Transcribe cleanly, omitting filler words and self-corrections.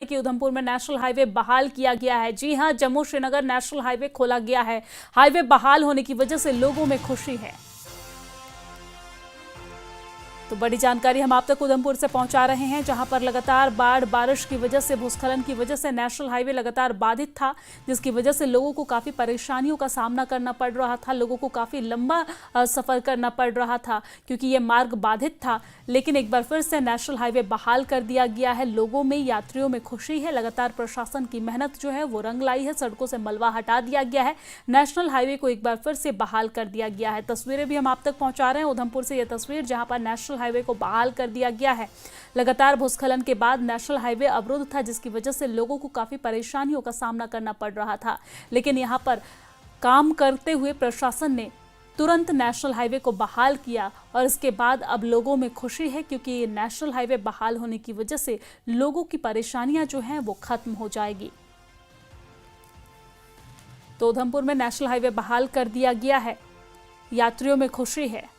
कि उधमपुर में national highway बहाल किया गया है। जी हां, जम्मू श्रीनगर नेशनल हाईवे खोला गया है। हाईवे बहाल होने की वजह से लोगों में खुशी है। तो बड़ी जानकारी हम आप तक उधमपुर से पहुंचा रहे हैं, जहां पर लगातार बारिश की वजह से, भूस्खलन की वजह से नेशनल हाईवे लगातार बाधित था, जिसकी वजह से लोगों को काफ़ी परेशानियों का सामना करना पड़ रहा था। लोगों को काफ़ी लंबा सफ़र करना पड़ रहा था क्योंकि ये मार्ग बाधित था। लेकिन एक बार फिर से नेशनल हाईवे बहाल कर दिया गया है। लोगों में, यात्रियों में खुशी है। लगातार प्रशासन की मेहनत जो है वो रंग लाई है। सड़कों से मलबा हटा दिया गया है। नेशनल हाईवे को एक बार फिर से बहाल कर दिया गया है। तस्वीरें भी हम आप तक पहुंचा रहे हैं उधमपुर से। यह तस्वीर जहां पर नेशनल हाईवे को बहाल कर दिया गया है। लगातार भूस्खलन के बाद नेशनल हाईवे अवरुद्ध था, जिसकी वजह से लोगों को काफी परेशानियों का सामना करना पड़ रहा था। लेकिन यहां पर काम करते हुए प्रशासन ने तुरंत नेशनल हाईवे को बहाल किया और इसके बाद अब लोगों में खुशी है, क्योंकि ये नेशनल हाईवे बहाल होने की वजह से लोगों की परेशानियां जो हैं वो खत्म हो जाएगी। तो उधमपुर में नेशनल हाईवे बहाल कर दिया गया है। यात्रियों में खुशी है।